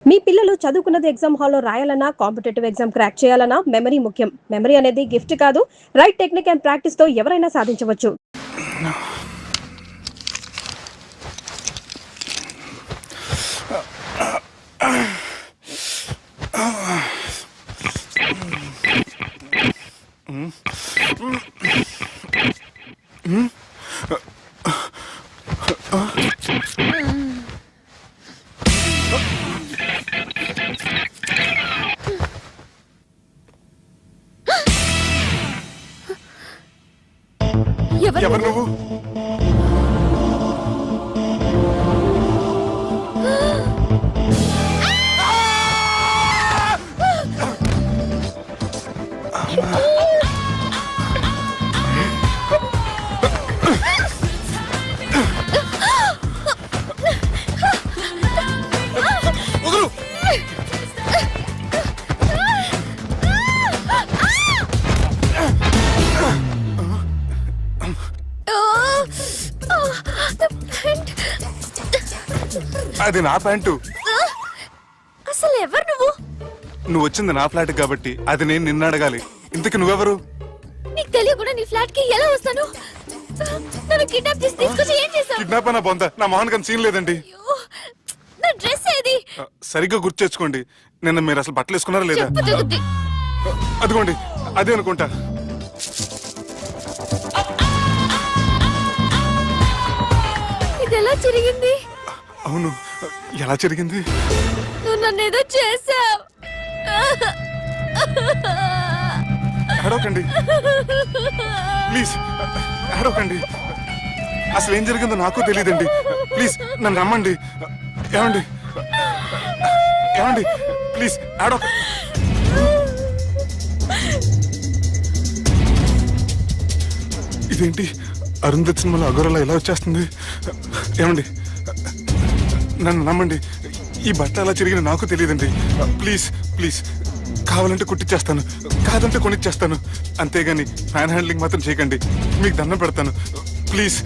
మీ పిల్లలు చదువుకున్నది ఎగ్జామ్ హాల్లో రాయాలన్నా కాంపిటేటివ్ ఎగ్జామ్ క్రాక్ చేయాలన్నా మెమరీ ముఖ్యం. మెమరీ అనేది గిఫ్ట్ కాదు, రైట్ టెక్నిక్ అండ్ ప్రాక్టీస్ తో ఎవరైనా సాధించవచ్చు. ఎవరు నువ్వు? అది నా ప్యాంటు. అసలు ఎవరు నువ్వు? నువ్వు వచ్చింది నా ఫ్లాట్ కాబట్టి అది నేను నిన్ను అడగాలి. ఇంతకు నువ్వెవరు? నీకు తెలియకుండా నీ ఫ్లాట్ కి ఎలా వస్తాను? నన్ను కిడ్నాప్ చేసి తీసుకొచ్చి ఏం చేశావు? కిడ్నాప్ అన్న బొంద, నా మోహన్ కన్ సీన్ లేదండి. నా డ్రెస్ ఏది? సరిగ్గా గుర్తు తెచ్చుకోండి. నిన్న మీరు అసలు బట్టలు వేసుకున్నారా లేదా? చెప్పు తగ్గుద్ది. అదిగోండి అదే అనుకుంటా. ఇది ఎలా జరిగింది? అవును, ఎలా జరిగింది? నువ్వు నన్ను ఏదో చేసావు. ఏడవకండి ప్లీజ్, ఏడవకండి. అసలు ఏం జరిగిందో నాకు తెలియదండి. ప్లీజ్ నన్ను నమ్మండి. ఏమండి ఏమండి ప్లీజ్ ఏడవ. ఇదేంటి అరుంధతి సినిమాలో అగోరలా ఎలా వచ్చేస్తుంది? ఏమండి నన్ను నమ్మండి. ఈ బట్ట అలా జరిగిన నాకు తెలియదండి. ప్లీజ్ ప్లీజ్, కావాలంటే కుట్టిచ్చేస్తాను, కాదంటే కొనిచ్చేస్తాను. అంతేగాని ఫ్యాన్ హ్యాండ్లింగ్ మాత్రం చేయకండి. మీకు దండం పెడతాను ప్లీజ్.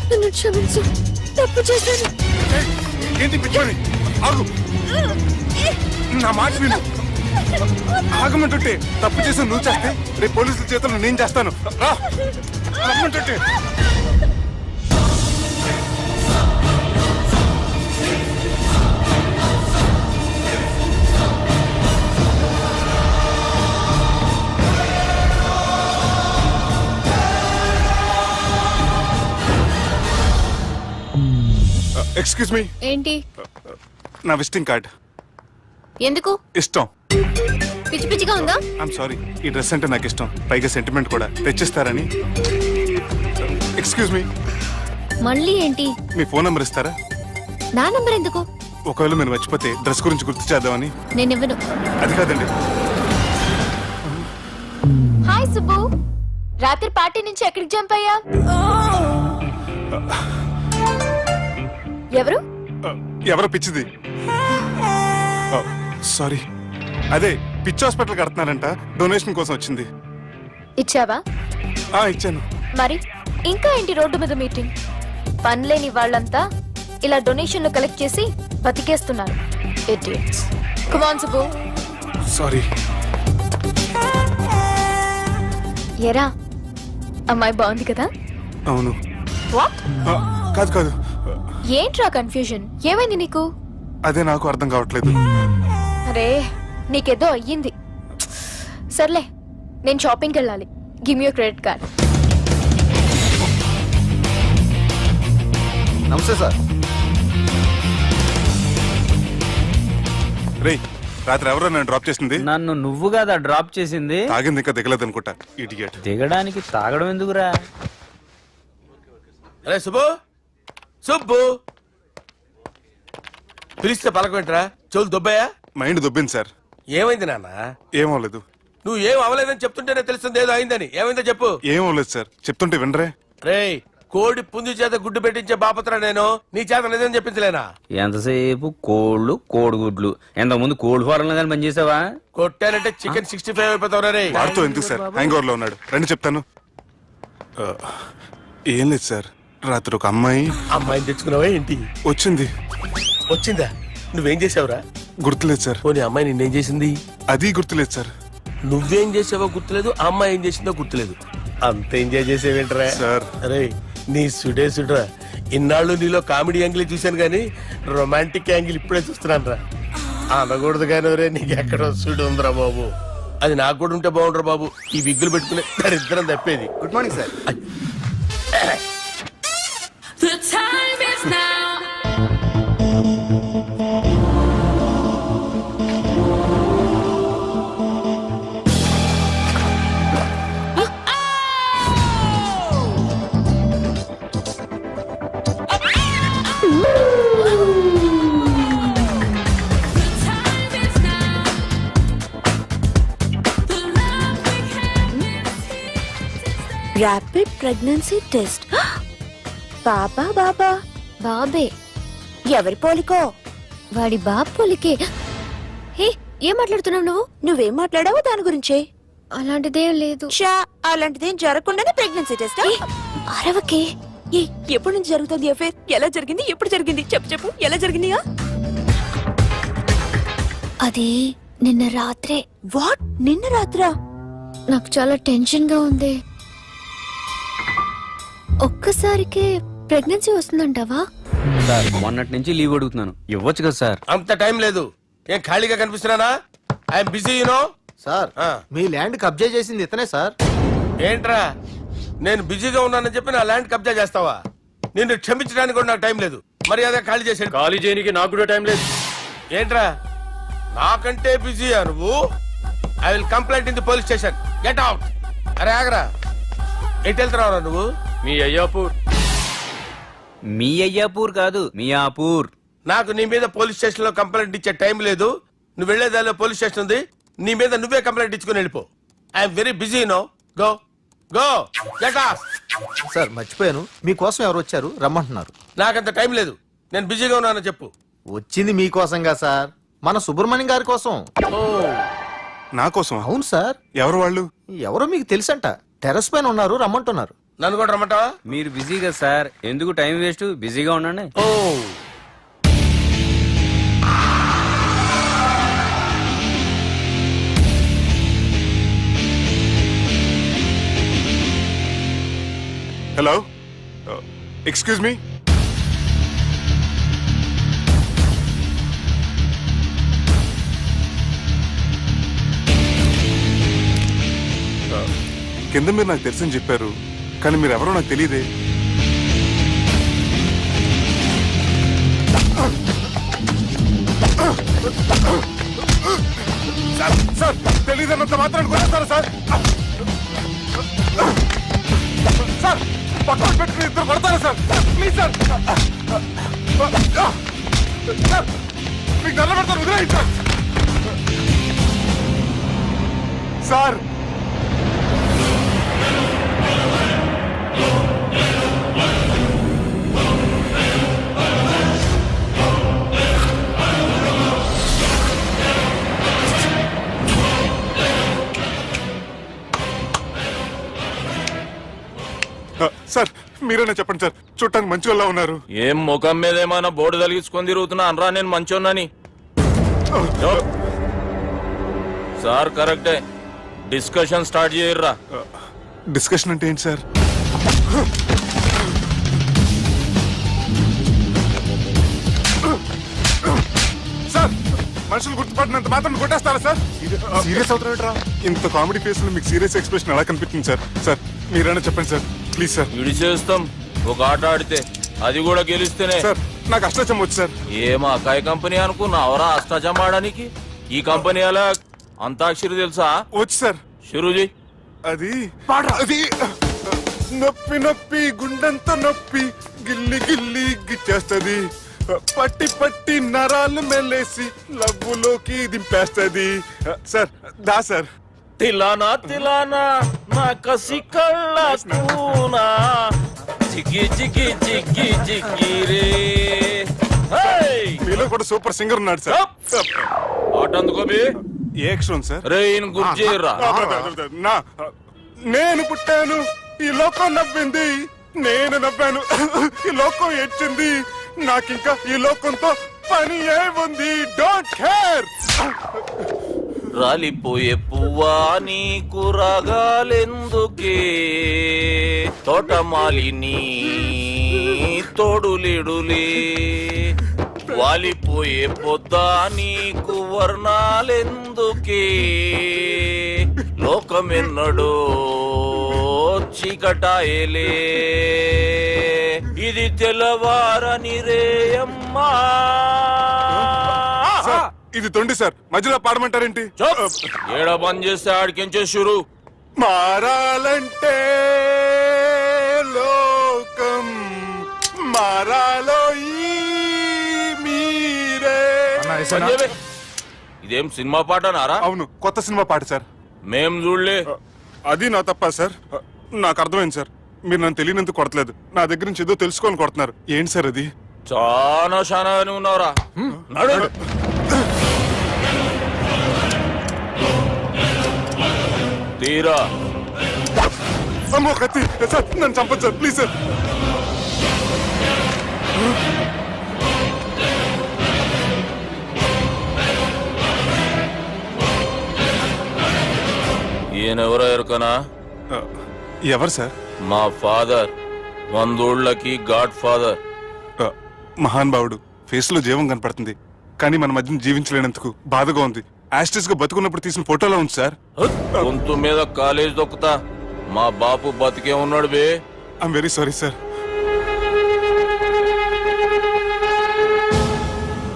నన్ను క్షమించు, తప్పు చేశాను. ఏంటి పిచ్చోని? ఆగు, నా మాట విను. ఆగమంటుంటే తప్పు చేసి నువ్వు చేస్తే రేపు పోలీసుల చేతుల్లో నేను చేస్తాను. రా ఆగమంటుంటే. Excuse me. ఏంటి? నా విజిటింగ్ కార్డ్. ఎందుకు? ఇష్టం. పిచ్చి పిచ్చిగా ఉందా? ఐమ్ సారీ, ఈ డ్రెస్ అంటే నాకు ఇష్టం, పైగా సెంటిమెంట్ కూడా. తెచ్చిస్తారని. Excuse me. మళ్ళీ ఏంటి? మీ ఫోన్ నెంబర్ ఇస్తారా? నా నంబర్ ఎందుకు? ఒకవేళ మీరు మర్చిపోతే డ్రెస్ గురించి గుర్తు చేద్దామని. నేను ఇవ్వను. అది కాదండి. హాయ్ సుబ్బు, రాత్రి పార్టీ నుంచి ఎక్కడికి జంప్ అయ్యా? ఎవరు? ఎవరో పిచ్చిది. సారీ, అదే పిచ్చి హాస్పిటల్ కడుతున్నారంట, డొనేషన్ కోసం వచ్చింది. ఇచ్చావా? ఇచ్చాను. మరి ఇంకా ఏంటి రోడ్డు మీద మీటింగ్? పనిలేని వాళ్ళంతా ఇలా డొనేషన్లు కలెక్ట్ చేసి బతికేస్తున్నారు. Idiots. Come on Subbu. Sorry. ఎరా, అమ్మాయి బాగుంది కదా? అవును. వాట్? కాదు కాదు. ఏంట్రా కన్ఫ్యూజన్? ఏమైంది నీకు? అదే నాకు అర్థం కావట్లేదు. అరే, నీకేదో అయ్యింది. సర్లే, నేను షాపింగ్కి వెళ్ళాలి. Give me your credit card. నమస్తే సార్. రేయ్, రాత్రి ఎవరో నన్ను డ్రాప్ చేసింది? నన్ను నువ్వు కదా డ్రాప్ చేసింది. తాగింది ఇంకా దిగలేదు అనుకుంటా. ఇడియట్. దిగడానికి తాగడం ఎందుకురా? అరే సుబ్బు, సుబ్బు పిలిస్తే పలకమేంట్రా? చెవులు దుబ్బయ్యా? Mind దొబ్బింది sir. ఏమైంది నాన్న? ఏమవలేదు. నువ్వు ఏం అవలేదని చెప్తుంటేనే తెలుస్తుంది ఏదో అయిందని. ఏమైందో చెప్పు. ఏమవలేదు సార్, చెప్తుంటే వినరే. రేయ్, కోడి పుంజు చేత గుడ్డు పెట్టించే బాపత్రా నేను. నీ చేత నిజం చెప్పించలేనా? ఎంతసేపు కోళ్ళు కోడిగుడ్లు. ఎంతకుముందు కోడి ఫారంలో కానీ పనిచేసావా? కొట్టానంటే చికెన్ 65 అయిపోతావు రే. వాడుతూ ఎందుకు సార్? హ్యాంగ్ ఓవర్ లో ఉన్నాడు. రండి చెప్తాను. ఏం లేదు సార్, రాత్రి ఒక అమ్మాయి అమ్మాయిని తెచ్చుకున్నావా ఏంటి? వచ్చింది. వచ్చిందా? నువ్వేం చేసావురా? గుర్తులేదు సార్. పోనీ అమ్మాయి నిన్నేం చేసింది? అది గుర్తులేదు సార్. నువ్వేం చేసావో గుర్తులేదు, ఆ అమ్మాయి ఏం చేసిందో గుర్తులేదు. అంత ఎంజాయ్ చేసేవేంట్రా సార్. అరే నీ సుడే సుడ్రా, ఇన్నాళ్ళు నీలో కామెడీ యాంగిల్ చూశాను కానీ రొమాంటిక్ యాంగిల్ ఇప్పుడే చూస్తున్నాను రా. అనకూడదు కానీ రే, నీకు ఎక్కడ సుడు ఉందిరా బాబు. అది నాకు కూడా ఉంటే బాగుండ్రా బాబు. ఈ విగ్గులు పెట్టుకునే దరిద్రం తప్పేది. Good morning sir. The time is now. Rapid pregnancy test. బాబా బాబా బాబే. ఎవరి పోలికో? వాడి బాబు పోలికే. హే, ఏం మాట్లాడుతున్నావు నువ్వు? నువ్వేం మాట్లాడావో దాని గురించే. అలాంటిదేం లేదు. షా, అలాంటిదేం జరగకుండానే ప్రెగ్నెన్సీ టెస్ట్. అరవకే. ఎప్పటి నుంచి జరుగుతుంది అఫేర్? ఎలా జరిగింది? ఎప్పుడు జరిగింది? చెప్పు చెప్పు, ఎలా జరిగింది? అది నిన్న రాత్రే. వాట్? నిన్న రాత్రా? నాకు చాలా టెన్షన్ గా ఉంది. ఒక్కసారికే ప్రెగ్నెన్సీ వస్తుందంటావా? సార్ మొన్నటి నుంచి లీవ్ అడుగుతున్నాను, ఇవ్వచ్చు కదా సార్? అంత టైం లేదు. ఏం ఖాళీగా కనిపిస్తున్నానా? I'm busy you know. సార్, మీ ల్యాండ్ కబ్జా చేసింది ఇతనే సార్. ఏంట్రా, నేను బిజీగా ఉన్నానని చెప్పి నా ల్యాండ్ కబ్జా చేస్తావా? నిన్ను క్షమించడానికి కూడా నాకు టైం లేదు. మర్యాద ఖాళీ చేసాడు. ఖాళీ చేయడానికి నాకు కూడా టైం లేదు. ఏంట్రా, నాకంటే బిజీయా నువ్వు? I will complaint in the police station. Get out. అరే ఆగరా, ఎటు వెళ్తున్నావురా నువ్వు? మీ అయ్యాపూర్. మీ అయ్యాపూర్ కాదు, మియాపూర్. నాకు నీ మీద పోలీస్ స్టేషన్ లో కంప్లైంట్ ఇచ్చే టైం లేదు. నువ్వు వెళ్లేదాలో పోలీస్ స్టేషన్ ఉంది. నీ మీద నువ్వే కంప్లైంట్ ఇచ్చుకుని వెళ్ళిపో. I'm very busy no. Go go get off. Sir మర్చిపోయాను, మీకోసం ఎవరు వచ్చారు, రమ్మంటున్నారు. నాకంత టైం లేదు, నేను బిజీగా ఉన్నానని చెప్పు. వచ్చింది మీకోసంగా సార్, మన సుబ్రహ్మణ్యం గారి కోసం. ఓ, నా కోసం? అవును సార్. ఎవరు వాళ్ళు? ఎవరో మీకు తెలుసంట, టెర్రస్ పైన ఉన్నారు, రమ్మంటున్నారు. నన్ను కూడా రమ్మంటావా? మీరు బిజీ కదా సార్, ఎందుకు టైం వేస్ట్, బిజీగా ఉండండి. ఓ, హలో, ఎక్స్క్యూజ్ మీ. కింద మీరు నాకు తెలుసని చెప్పారు, కానీ మీరు ఎవరో నాకు తెలియదే. సార్, తెలియదన్నంత మాత్రాన్ని కొనేస్తారా సార్? సార్, పక్కన పెట్టుకుని ఇద్దరు పడతారా సార్? Please sir. సార్, మీకు నల్ల పెడతారు, వదిలేయండి సార్. సార్, సార్ మీరేనా చెప్పండి సార్, చూడటానికి మంచి వాళ్ళ ఉన్నారు. ఏం ముఖం మీద ఏమైనా బోర్డు తలిగించుకొని తిరుగుతున్నా అనరా నేను మంచోన్నాని? సార్ కరెక్టే, డిస్కషన్ స్టార్ట్ చేయర్రా. డిస్కషన్ అంటే ఏంటి సార్? సార్, మనుషులు గుర్తుపడినంత మాత్రం కొట్టేస్తారా సార్? సీరియస్ అవుతారా? ఇంత కామెడీ ఫేస్ లో మీకు సీరియస్ ఎక్స్ప్రెషన్ ఎలా కనిపిస్తుంది సార్? సార్ మీరైనా చెప్పండి సార్, ప్లీజ్ సార్. విడిచేస్తాం ఒక ఆట ఆడితే, అది కూడా గెలిస్తేనే. సార్, నాకు అష్టాచం వచ్చు సార్. ఏం అకాయ కంపెనీ అనుకున్నావరా అష్టాచం ఆడడానికి? ఈ కంపెనీ అలా అంతాక్షరి తెలుసా? వచ్చు సార్. షురూజీ. అది అది నొప్పి నొప్పి గుండెంత నొప్పి గిల్లి గిల్లి గిచ్చేస్తది, పట్టి పట్టి నరాలు మెల్లేసి లవ్వులోకి దింపేస్తది. సార్ దా సార్. తిలానా తిలానా నా కసి కళ్ళ కూనా జిగి జిగి జిగి జిగి రే. మీలో కూడా సూపర్ సింగర్ ఉన్నాడు సార్. ఆట అందుకోబి ఏ అక్షరం సార్? రే ఈయన గుర్తు చేయర్రా. నా నేను పుట్టాను, ఈ లోకం నవ్వింది, నేను నవ్వాను. ఈ లోకం ఏడ్చింది. నాకింకా ఈ లోకంతో పని ఏముంది? Don't care. రాలిపోయే పువ్వా నీకు రాగాలెందుకే, తోటమాలిని తోడులిడులే, వాలిపోయే పొద్దా నీకు వర్ణాలెందుకే, లోకమెన్నడో చీకటాయలే, ఇది తెల్లవారని రేయమ్మా. సార్, ఇది తొండి సార్, మధ్యలో పాడమంటారేంటి? ఏడ బంద్ చేస్తే ఆడికించే షురు. మారాలంటే లోకం మారాలో ఈ మీరే. సంజయ్, ఇదేం సినిమా పాట నారా? అవును, కొత్త సినిమా పాట సార్. మేం చూడలే. అది నా తప్ప సార్. నాకు అర్థమైంది సార్. మీరు నన్ను తెలియనందుకు కొడతలేదు, నా దగ్గర నుంచి ఏదో తెలుసుకొని కొడుతున్నారు. ఏంటి సార్ అది? చాలా శానాగానే ఉన్నావురా. నడు. తీరా. అమ్మో కత్తి సార్, నన్ను చంపదు సార్, ప్లీజ్ సార్. ఈయనెవరో ఎరుకనా? ఎవరు సార్? మా ఫాదర్, 100 గాడ్ ఫాదర్. మహాన్ భావుడు. ఫేస్ లో జీవం కనపడుతుంది, కానీ మన మధ్యన జీవించలేనందుకు బాధగా ఉంది. యాస్టిస్ గా బతుకున్నప్పుడు తీసిన ఫోటోలో ఉంది సార్. గొంతు మీద కాలేజ్ దొక్కుతా. మా బాపు బతికే ఉన్నాడు బే. I'm very sorry sir.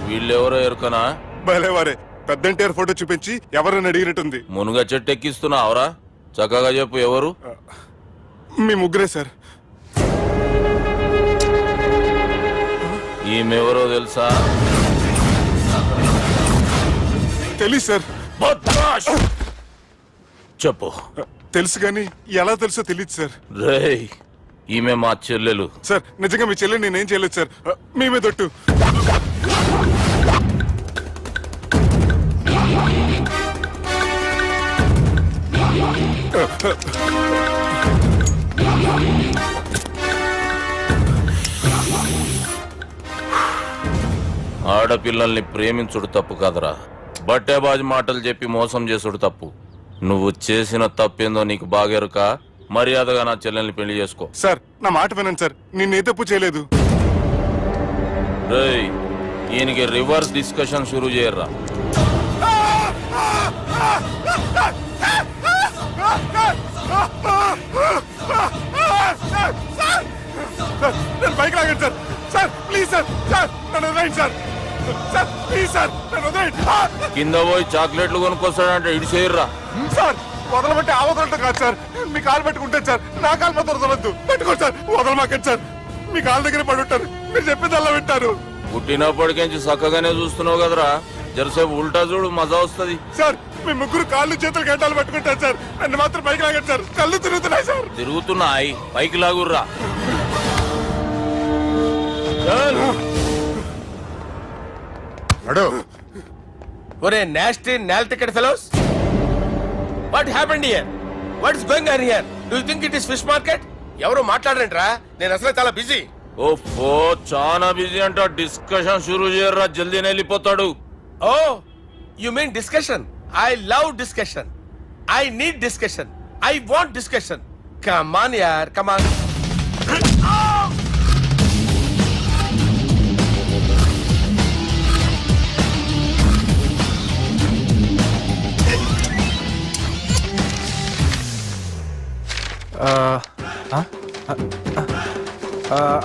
వీళ్ళెవరో ఎరుకనా? భలేవారే, పెద్ద ఎన్టీఆర్ ఫోటో చూపించి ఎవరని అడిగినట్టుంది. మునుగ చెట్టు ఎక్కిస్తున్నావురా? చక్కగా చెప్పు, ఎవరు? మీ ముగ్గురే సార్. ఈమెవరో తెలుసా? తెలీదు సార్. బద్మాష్! చెప్పు. తెలుసు కానీ ఎలా తెలుసో తెలియదు సార్. రేయ్, ఈమె మా చెల్లెలు. సార్, నిజంగా మీ చెల్లెని నేనేం చేయలేదు సార్. మీ మీద ఒట్టు. ఆడపిల్లల్ని ప్రేమించుడు తప్పు కాదురా, బట్టేబాజు మాటలు చెప్పి మోసం చేసుడు తప్పు. నువ్వు చేసిన తప్పేందో నీకు బాగెరుక. మర్యాదగా నా చెల్లెల్ని పెళ్లి చేసుకో. సార్, నా మాట వినండి సార్, నేనే తప్పు చేయలేదు. రేయ్, ఈయనకి రివర్స్ డిస్కషన్ షురూ చేయర్రా. సార్, నన్ను బైక్ లాగండి sir. Sir please sir. Sir, నన్ను వదిలేయండి సార్. సార్ ప్లీజ్ సార్, నన్ను వదిలేయండి. కింద పోయి చాక్లెట్లు కొనుక్కొస్తాడంటే ఇటు చేయర్రా. సార్, వదలబట్టి ఆ వదలటం కాదు సార్. మీ కాలు పెట్టుకుంటాను సార్, నా కాలు మాత్రం వదలొద్దు. పెట్టుకోండి సార్, వదలమాకండి సార్. మీ కాలు దగ్గర పడి ఉంటారు, మీరు చెప్పేది అలా వింటారు. పుట్టినప్పటికేంచి చక్కగానే చూస్తున్నావు కదరా, జరసేపు ఉల్టా చూడు, మజా వస్తుంది. సార్, మీ ముగ్గురు కాళ్ళు చేతులు గంటలు పట్టుకుంటారు సార్, నన్ను మాత్రం బైక్ లాగండి సార్. కళ్ళు తిరుగుతున్నాయి సార్. తిరుగుతున్నాయి, పైకి లాగుర్రా. ఒరే నాస్టీ నాల్ ticket fellows, what happened here? What is going on here? Do you think it is fish market? ఎవరు మాట్లాడరంట్రా, నేను అసలే చాలా బిజీ. ఓ చాలా బిజీ అంట. డిస్కషన్ షురూ చేయర్రా, జల్దీనే వెళ్ళిపోతాడు. Oh you mean discussion? I love discussion. I need discussion. I want discussion. Come on యార్, కమ్ ఆన్.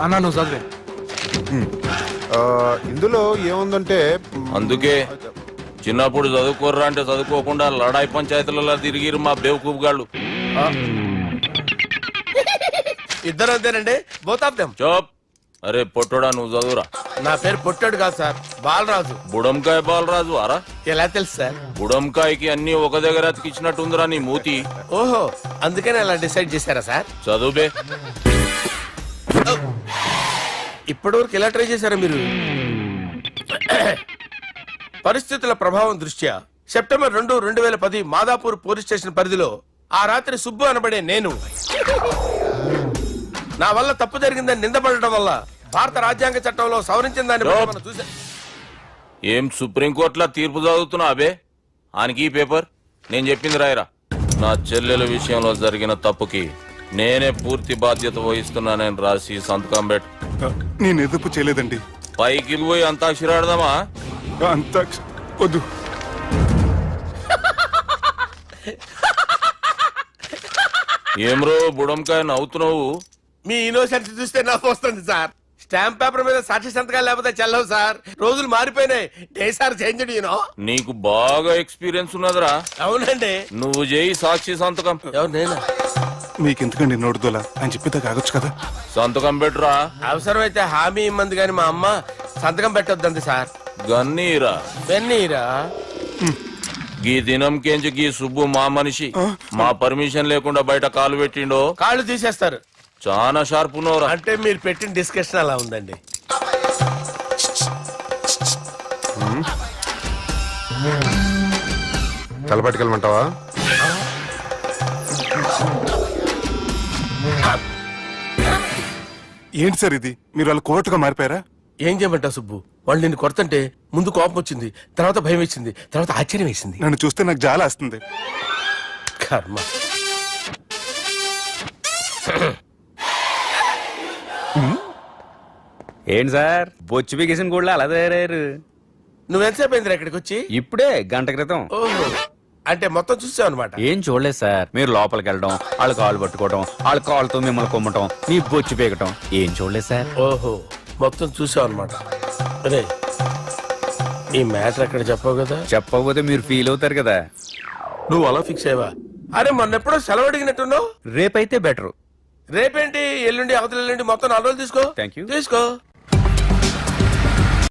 అన్నా నువ్వు చదివే. ఇందులో ఏముందంటే అందుకే చిన్నప్పుడు చదువుకోర్రా అంటే చదువుకోకుండా లడాయి పంచాయతీలలో తిరిగిరు మా బేవకూఫ్ గాళ్ళు. ఇద్దరు అంతేనండి, బోత్ ఆఫ్ దెమ్. చోప్. అరే పొట్టోడా, నువ్వు చదువురా. నా పేరు పొట్టాడు కాదు సార్, బాలరాజు. బుడంకాయ బాలరాజు అరా? ఎలా తెలుసు సార్? బుడంకాయకి అన్ని ఒక దగ్గర అతికిచ్చినట్టుందిరా నీ మూతి. ఓహో, అందుకని అలా డిసైడ్ చేశారా సార్? చదువుబే. ఇప్పటివరకు ఎలా ట్రై చేశారా మీరు? పరిస్థితుల ప్రభావం దృష్ట్యా సెప్టెంబర్ 2, 2010 మాదాపూర్ పోలీస్ స్టేషన్ పరిధిలో ఆ రాత్రి సుబ్బు అనబడే నేను నా వల్ల తప్పు జరిగిందని నిందపడటం వల్ల భారత రాజ్యాంగ చట్టంలో సవరించిన దాన్ని బట్టి మనం చూసా. ఏం సుప్రీంకోర్టులో తీర్పు చదువుతున్నా అబే ఆనికి ఈ పేపర్ నేను చెప్పింది రాయరా. నా చెల్లెల విషయంలో జరిగిన తప్పుకి నేనే పూర్తి బాధ్యత వహిస్తున్నానని రాసి సంతకం పెట్టు. నేను ఎదుపు చేయలేదండి. పైకి పోయి అంతాక్షరి ఆడదామా? అంత వద్దు. ఏమ్రో బుడంకాయ నవ్వుతున్నావు? మీ ఇన్నోసెన్స్ చూస్తే నాకు వస్తుంది సార్. స్టాంప్ పేపర్ మీద సాక్షి సంతకాలు లేకపోతే చెల్లవు సార్. రోజులు మారిపోయినాయి. Day sir change you know. నీకు బాగా ఎక్స్పీరియన్స్ ఉన్నదిరా. అవునండి. నువ్వు చేయి సాక్షి సంతకం. ఎవరు నేనా? మీకు ఎందుకండి నోడుదోలా ఆయన చెప్పేదా కాగొచ్చు కదా. సంతకం పెట్టురా. అవసరమైతే హామీ ఇమ్మంది కానీ మా అమ్మ సంతకం పెట్టొద్దండి సార్. గన్నీరా వెన్నీరా. గీ దినంకేంచి గీ సుబ్బు మా మనిషి. మా పర్మిషన్ లేకుండా బయట కాలు పెట్టిండో కాళ్ళు తీసేస్తారు. చాలా షార్ప్ ఉన్నవరా. అంటే మీరు పెట్టిన డిస్కషన్ అలా ఉందండి. తలపట్టుకెళ్ళమంటావా? ఏంటి సార్ ఇది? మీరు వాళ్ళు కోర్టుగా మారిపోయారా? ఏం చేయమంటావు సుబ్బు? వాళ్ళు నిన్ను కొడుతుంటే ముందు కోపం వచ్చింది, తర్వాత భయం వేసింది, తర్వాత ఆశ్చర్యం వేసింది. నన్ను చూస్తే నాకు జాల వస్తుంది. కర్మ. ఏంటి సార్ బొచ్చు బిగేసిన కూడా అలా తయారయ్యారు? నువ్వెంతసేపు అయిందిరా ఇక్కడికి వచ్చి? ఇప్పుడే గంట క్రితం. ఓహో, అంటే మొత్తం చూసావు అనమాట. ఏం చూడలేదు సార్. మీరు లోపలికి వెళ్ళడం, వాళ్ళ కాళ్ళు పట్టుకోవడం, వాళ్ళ కాళ్ళతో మిమ్మల్ని కొమ్మటం, మీ బొచ్చు పీకటం ఏం చూడలేదు సార్. ఓహో, మొత్తం చూసావు అనమాట. అరే, ఈ మ్యాటర్ అక్కడ చెప్పావు కదా. చెప్పకపోతే మీరు ఫీల్ అవుతారు కదా. నువ్వు అలా ఫిక్స్ అయ్యవా? అరే మొన్నెప్పుడో సెలవు అడిగినట్టున్నావు. రేపైతే బెటర్. రేపేంటి? ఎల్లుండి, అవతల ఎల్లుండి, మొత్తం 4 రోజులు తీసుకో. Thank you. తీసుకో.